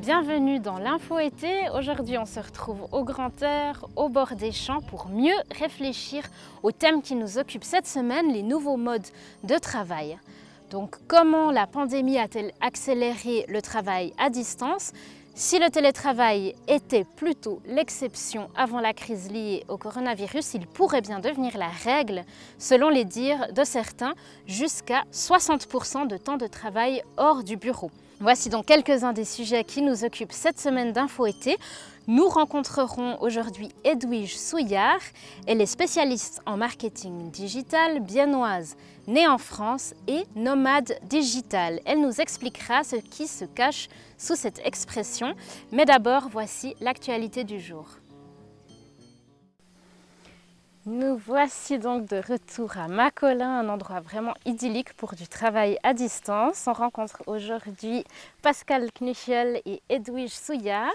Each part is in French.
Bienvenue dans l'Info été. Aujourd'hui, on se retrouve au grand air, au bord des champs pour mieux réfléchir au thème qui nous occupe cette semaine, les nouveaux modes de travail. Donc, comment la pandémie a-t-elle accéléré le travail à distance? Si le télétravail était plutôt l'exception avant la crise liée au coronavirus, il pourrait bien devenir la règle, selon les dires de certains, jusqu'à 60% de temps de travail hors du bureau. Voici donc quelques-uns des sujets qui nous occupent cette semaine d'Info été. Nous rencontrerons aujourd'hui Edwige Souillard. Elle est spécialiste en marketing digital, biennoise, née en France et nomade digital. Elle nous expliquera ce qui se cache sous cette expression. Mais d'abord, voici l'actualité du jour. Nous voici donc de retour à Macolin, un endroit vraiment idyllique pour du travail à distance. On rencontre aujourd'hui Pascal Knuchel et Edwige Souillard.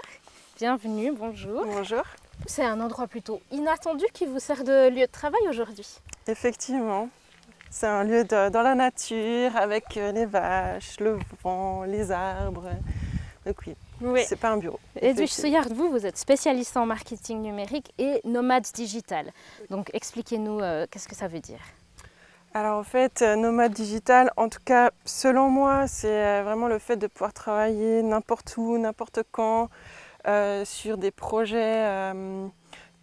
Bienvenue, bonjour. Bonjour. C'est un endroit plutôt inattendu qui vous sert de lieu de travail aujourd'hui. Effectivement, c'est un lieu dans la nature avec les vaches, le vent, les arbres. Donc oui, c'est pas un bureau. Edwige Souillard, vous êtes spécialiste en marketing numérique et nomade digital. Donc expliquez-nous qu'est-ce que ça veut dire. Alors en fait, nomade digital, en tout cas selon moi, c'est vraiment le fait de pouvoir travailler n'importe où, n'importe quand, sur des projets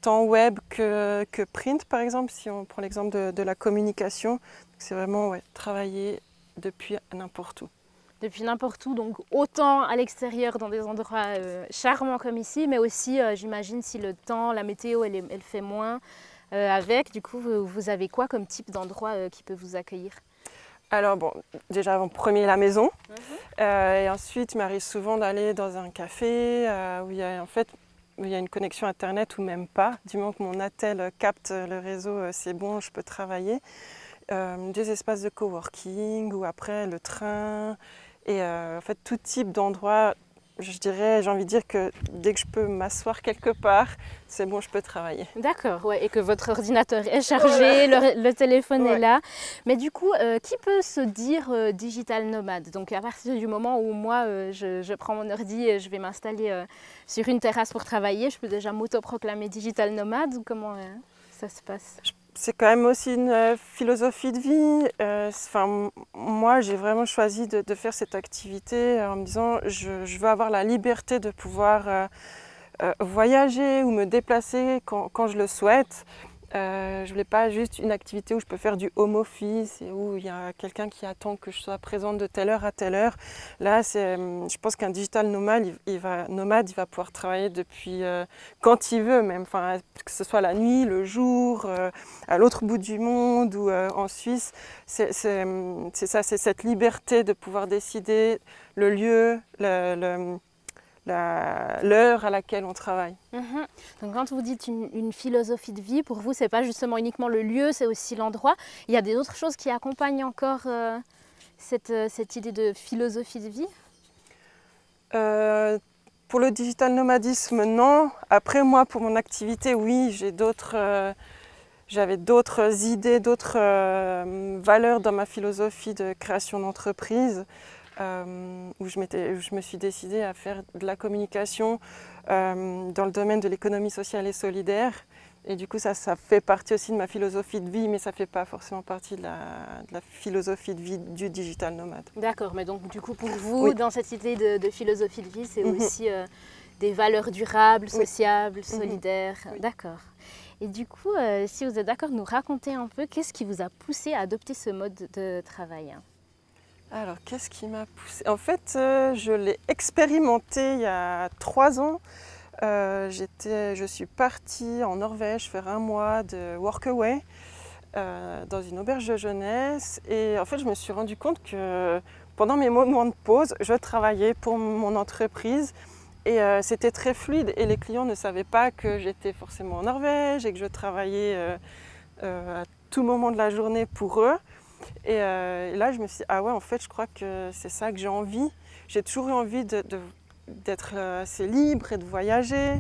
tant web que print par exemple, si on prend l'exemple de la communication. C'est vraiment travailler depuis n'importe où. Depuis n'importe où, donc autant à l'extérieur dans des endroits charmants comme ici, mais aussi j'imagine si le temps, la météo elle fait moins avec, du coup vous avez quoi comme type d'endroit qui peut vous accueillir? Alors bon, déjà en premier la maison, et ensuite il m'arrive souvent d'aller dans un café où il y a une connexion internet ou même pas, du moment que mon attel capte le réseau, c'est bon, je peux travailler. Des espaces de coworking ou après le train et en fait tout type d'endroit, je dirais, j'ai envie de dire que dès que je peux m'asseoir quelque part, c'est bon, je peux travailler. D'accord, ouais, et que votre ordinateur est chargé, le téléphone est là. Mais du coup, qui peut se dire digital nomade? Donc à partir du moment où moi, je prends mon ordi et je vais m'installer sur une terrasse pour travailler, je peux déjà m'autoproclamer digital nomade ou comment ça se passe? C'est quand même aussi une philosophie de vie. Moi, j'ai vraiment choisi de faire cette activité en me disant je veux avoir la liberté de pouvoir voyager ou me déplacer quand je le souhaite. Je ne voulais pas juste une activité où je peux faire du home office et où il y a quelqu'un qui attend que je sois présente de telle heure à telle heure. Là, je pense qu'un digital nomade, il va pouvoir travailler depuis quand il veut, même, que ce soit la nuit, le jour, à l'autre bout du monde ou en Suisse. C'est ça, c'est cette liberté de pouvoir décider le lieu, l'heure à laquelle on travaille. Donc quand vous dites une philosophie de vie, pour vous, c'est pas justement uniquement le lieu, c'est aussi l'endroit. Il y a des autres choses qui accompagnent encore cette idée de philosophie de vie? Pour le digital nomadisme, non. Après, moi, pour mon activité, oui, j'avais d'autres idées, d'autres valeurs dans ma philosophie de création d'entreprise. Où je me suis décidée à faire de la communication dans le domaine de l'économie sociale et solidaire. Et du coup, ça fait partie aussi de ma philosophie de vie, mais ça ne fait pas forcément partie de la philosophie de vie du digital nomade. D'accord, mais donc du coup, pour vous, dans cette idée de philosophie de vie, c'est aussi des valeurs durables, sociables, solidaires. D'accord. Et du coup, si vous êtes d'accord, nous raconter un peu qu'est-ce qui vous a poussé à adopter ce mode de travail? Alors, qu'est-ce qui m'a poussée? En fait, je l'ai expérimenté il y a 3 ans. Je suis partie en Norvège faire un mois de workaway dans une auberge de jeunesse. Et en fait, je me suis rendu compte que pendant mes moments de pause, je travaillais pour mon entreprise. Et c'était très fluide et les clients ne savaient pas que j'étais forcément en Norvège et que je travaillais à tout moment de la journée pour eux. Et là, je me suis dit, ah ouais, en fait, je crois que c'est ça que j'ai envie. J'ai toujours eu envie d'être assez libre et de voyager.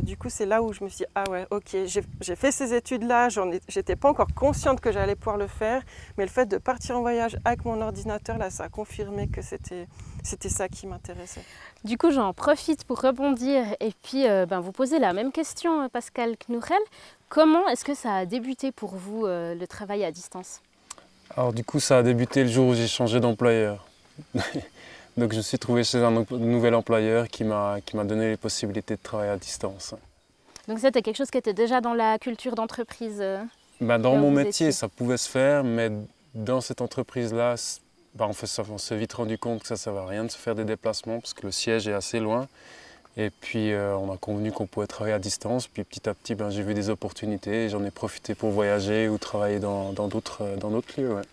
Du coup, c'est là où je me suis dit, ah ouais, ok, j'ai fait ces études-là, j'étais pas encore consciente que j'allais pouvoir le faire, mais le fait de partir en voyage avec mon ordinateur, là, ça a confirmé que c'était ça qui m'intéressait. Du coup, j'en profite pour rebondir et puis vous poser la même question, Pascal Knourel. Comment est-ce que ça a débuté pour vous, le travail à distance? Alors du coup, ça a débuté le jour où j'ai changé d'employeur. Donc je me suis trouvé chez un nouvel employeur qui m'a donné les possibilités de travailler à distance. Donc c'était quelque chose qui était déjà dans la culture d'entreprise? Dans mon métier, ça pouvait se faire, mais dans cette entreprise-là, on s'est vite rendu compte que ça ne servait à rien de se faire des déplacements parce que le siège est assez loin. Et puis on a convenu qu'on pouvait travailler à distance. Puis petit à petit, j'ai vu des opportunités et j'en ai profité pour voyager ou travailler dans d'autres lieux. Ouais.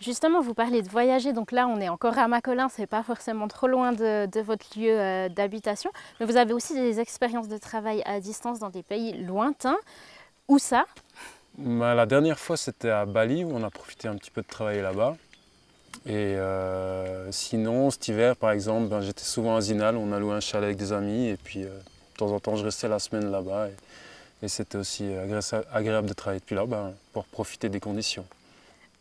Justement, vous parlez de voyager, donc là on est encore à Macolin, c'est pas forcément trop loin de votre lieu d'habitation, mais vous avez aussi des expériences de travail à distance dans des pays lointains. Où ça? La dernière fois c'était à Bali où on a profité un petit peu de travailler là-bas. Et sinon, cet hiver par exemple, j'étais souvent à Zinal, on a loué un chalet avec des amis et puis de temps en temps je restais la semaine là-bas et c'était aussi agréable de travailler depuis là pour profiter des conditions.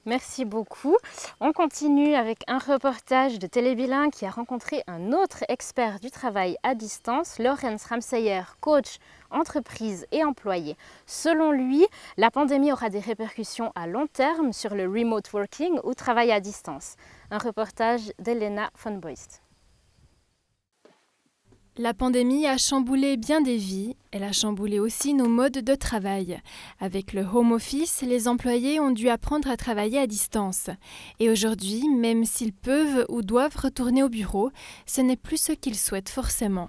Merci beaucoup. On continue avec un reportage de Télébilingue qui a rencontré un autre expert du travail à distance, Lorenz Ramseyer, coach, entreprise et employé. Selon lui, la pandémie aura des répercussions à long terme sur le remote working ou travail à distance. Un reportage d'Elena von Boist. La pandémie a chamboulé bien des vies, elle a chamboulé aussi nos modes de travail. Avec le home office, les employés ont dû apprendre à travailler à distance. Et aujourd'hui, même s'ils peuvent ou doivent retourner au bureau, ce n'est plus ce qu'ils souhaitent forcément.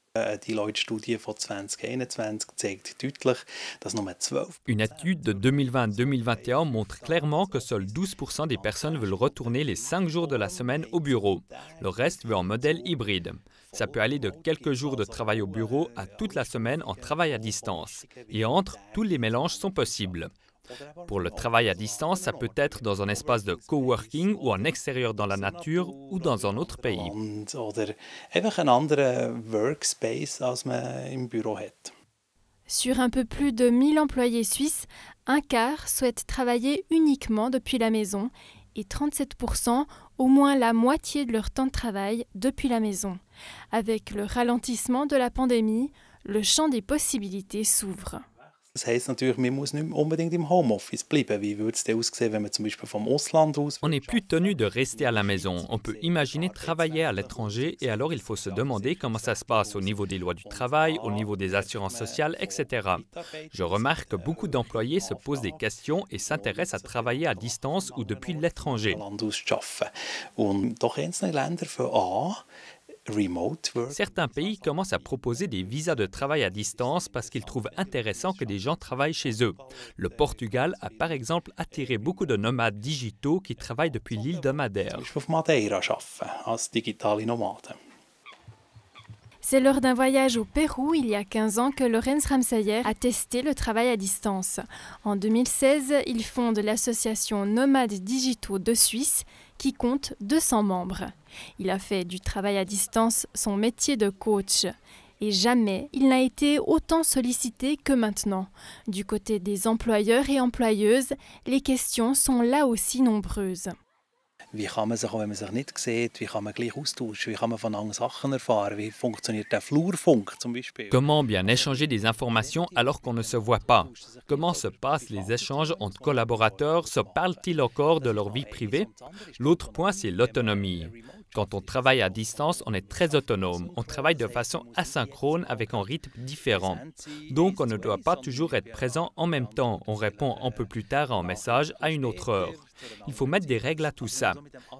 Une étude de 2020-2021 montre clairement que seuls 12% des personnes veulent retourner les 5 jours de la semaine au bureau. Le reste veut un modèle hybride. Ça peut aller de quelques jours de travail au bureau à toute la semaine en travail à distance. Et entre, tous les mélanges sont possibles. Pour le travail à distance, ça peut être dans un espace de coworking ou en extérieur dans la nature ou dans un autre pays. Sur un peu plus de 1000 employés suisses, un quart souhaitent travailler uniquement depuis la maison et 37%, au moins la moitié de leur temps de travail depuis la maison. Avec le ralentissement de la pandémie, le champ des possibilités s'ouvre. On n'est plus tenu de rester à la maison. On peut imaginer travailler à l'étranger et alors il faut se demander comment ça se passe au niveau des lois du travail, au niveau des assurances sociales, etc. Je remarque que beaucoup d'employés se posent des questions et s'intéressent à travailler à distance ou depuis l'étranger. Certains pays commencent à proposer des visas de travail à distance parce qu'ils trouvent intéressant que des gens travaillent chez eux. Le Portugal a par exemple attiré beaucoup de nomades digitaux qui travaillent depuis l'île de Madère. C'est lors d'un voyage au Pérou il y a 15 ans que Lorenz Ramseyer a testé le travail à distance. En 2016, il fonde l'association Nomades Digitaux de Suisse qui compte 200 membres. Il a fait du travail à distance son métier de coach. Et jamais il n'a été autant sollicité que maintenant. Du côté des employeurs et employeuses, les questions sont là aussi nombreuses. Wie kann man sich, auch wenn man sich nicht sieht, wie kann man gleich austauschen, wie kann man von anderen Sachen erfahren, wie funktioniert der Flurfunk zum Beispiel? Comment bien échanger des informations alors qu'on ne se voit pas? Comment se passent les échanges entre collaborateurs? Se parlent-ils encore de leur vie privée? L'autre point, c'est l'autonomie. Quand on travaille à distance, on est très autonome. On travaille de façon asynchrone avec un rythme différent. Donc, on ne doit pas toujours être présent en même temps. On répond un peu plus tard à un message à une autre heure. Il faut mettre des règles à tout ça.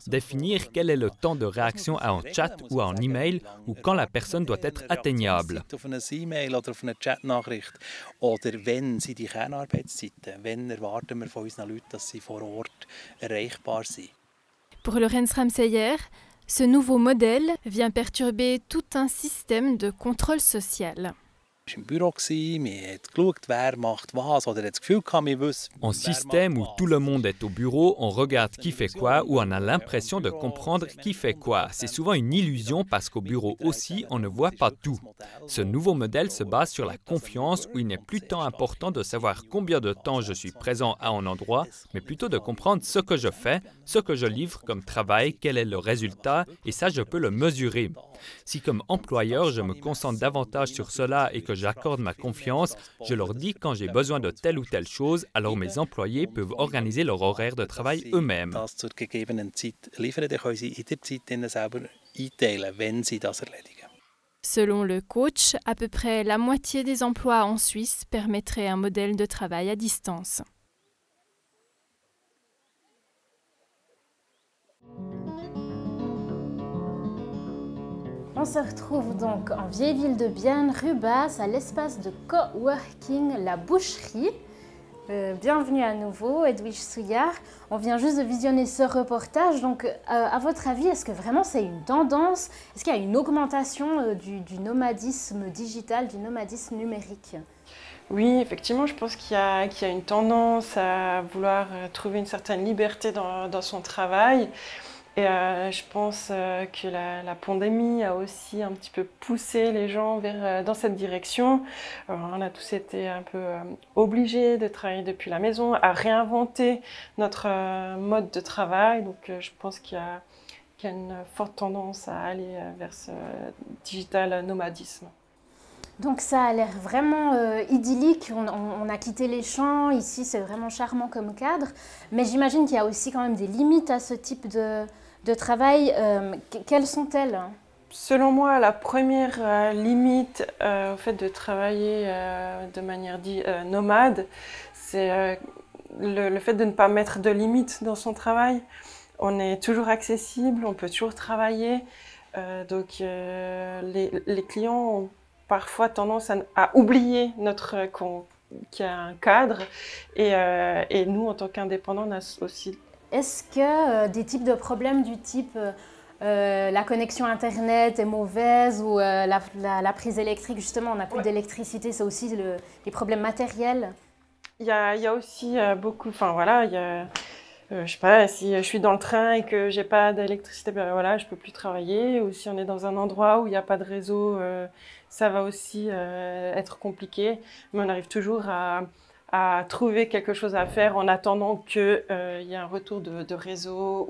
Définir quel est le temps de réaction à un chat ou à un email ou quand la personne doit être atteignable. Oder wenn sind die Kernarbeitszeiten? Wenn erwarten wir von unseren Leuten, dass sie vor Ort erreichbar sind? Pour Lorenz Ramseyer, ce nouveau modèle vient perturber tout un système de contrôle social. En système où tout le monde est au bureau, on regarde qui fait quoi ou on a l'impression de comprendre qui fait quoi. C'est souvent une illusion parce qu'au bureau aussi, on ne voit pas tout. Ce nouveau modèle se base sur la confiance où il n'est plus tant important de savoir combien de temps je suis présent à un endroit, mais plutôt de comprendre ce que je fais, ce que je livre comme travail, quel est le résultat, et ça, je peux le mesurer. Si comme employeur, je me concentre davantage sur cela et que j'accorde ma confiance, je leur dis quand j'ai besoin de telle ou telle chose, alors mes employés peuvent organiser leur horaire de travail eux-mêmes. Selon le coach, à peu près la moitié des emplois en Suisse permettraient un modèle de travail à distance. On se retrouve donc en vieille ville de Bienne, rue Basse, à l'espace de coworking La Boucherie. Bienvenue à nouveau, Edwige Souillard. On vient juste de visionner ce reportage. Donc, à votre avis, est-ce que vraiment c'est une tendance? Est-ce qu'il y a une augmentation du nomadisme digital, du nomadisme numérique? Oui, effectivement, je pense qu'il y a une tendance à vouloir trouver une certaine liberté dans son travail. Et je pense que la pandémie a aussi un petit peu poussé les gens dans cette direction. On a tous été un peu obligés de travailler depuis la maison, à réinventer notre mode de travail. Donc je pense qu'il y a une forte tendance à aller vers ce digital nomadisme. Donc ça a l'air vraiment idyllique, on a quitté les champs, ici c'est vraiment charmant comme cadre, mais j'imagine qu'il y a aussi quand même des limites à ce type de travail. Quelles sont-elles? Selon moi, la première limite au fait de travailler de manière nomade, c'est le fait de ne pas mettre de limites dans son travail. On est toujours accessible, on peut toujours travailler, donc les clients ont parfois tendance à oublier qu'il y a un cadre et nous, en tant qu'indépendants, on a aussi. Est-ce que des types de problèmes du type la connexion Internet est mauvaise ou la prise électrique, justement, on n'a plus d'électricité, c'est aussi les problèmes matériels? Il y a aussi beaucoup, enfin voilà, il y a, je sais pas, si je suis dans le train et que j'ai pas d'électricité, ben voilà, je peux plus travailler. Ou si on est dans un endroit où il n'y a pas de réseau, ça va aussi être compliqué. Mais on arrive toujours à trouver quelque chose à faire en attendant qu'il y ait un retour de réseau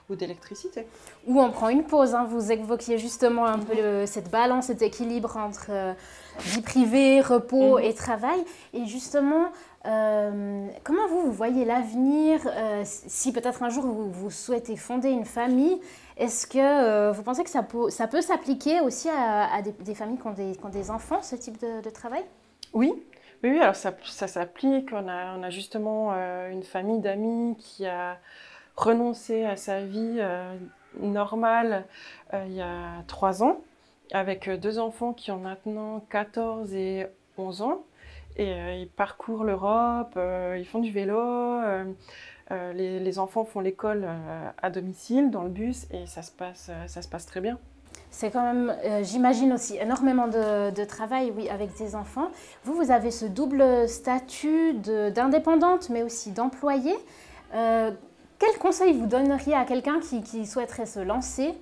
ou d'électricité. Ou on prend une pause, hein. Vous évoquiez justement un peu cette balance, cet équilibre entre vie privée, repos et travail. Et justement, comment vous voyez l'avenir si peut-être un jour vous souhaitez fonder une famille? Est-ce que vous pensez que ça peut s'appliquer aussi à des familles qui ont des enfants, ce type de travail? Oui. Oui, alors ça s'applique. On a justement une famille d'amis qui a renoncé à sa vie normale il y a 3 ans, avec 2 enfants qui ont maintenant 14 et 11 ans. Et ils parcourent l'Europe, ils font du vélo, les enfants font l'école à domicile, dans le bus, et ça se passe très bien. C'est quand même, j'imagine aussi, énormément de travail, oui, avec des enfants. Vous avez ce double statut d'indépendante, mais aussi d'employée. Quel conseil vous donneriez à quelqu'un qui souhaiterait se lancer?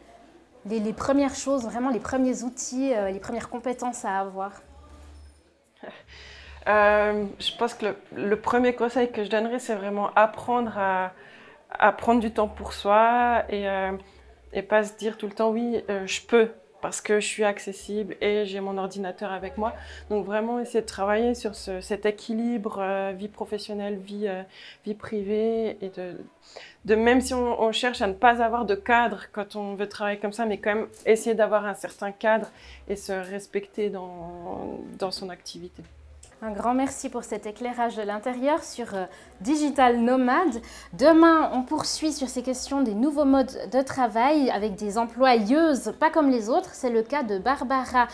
Les premières choses, vraiment les premiers outils, les premières compétences à avoir? Je pense que le premier conseil que je donnerais, c'est vraiment apprendre à prendre du temps pour soi et pas se dire tout le temps oui, je peux parce que je suis accessible et j'ai mon ordinateur avec moi. Donc vraiment essayer de travailler sur cet équilibre vie professionnelle, vie privée et de même si on cherche à ne pas avoir de cadre quand on veut travailler comme ça, mais quand même essayer d'avoir un certain cadre et se respecter dans son activité. Un grand merci pour cet éclairage de l'intérieur sur Digital Nomade. Demain, on poursuit sur ces questions des nouveaux modes de travail avec des employeuses pas comme les autres. C'est le cas de Barbara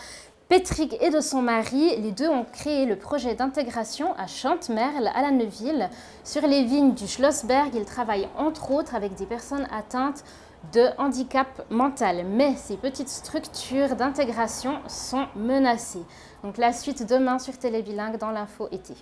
Petrick et de son mari. Les deux ont créé le projet d'intégration à Chantemerle, à la Neuville. Sur les vignes du Schlossberg, ils travaillent entre autres avec des personnes atteintes de handicap mental. Mais ces petites structures d'intégration sont menacées. Donc la suite demain sur Télébilingue dans l'info été.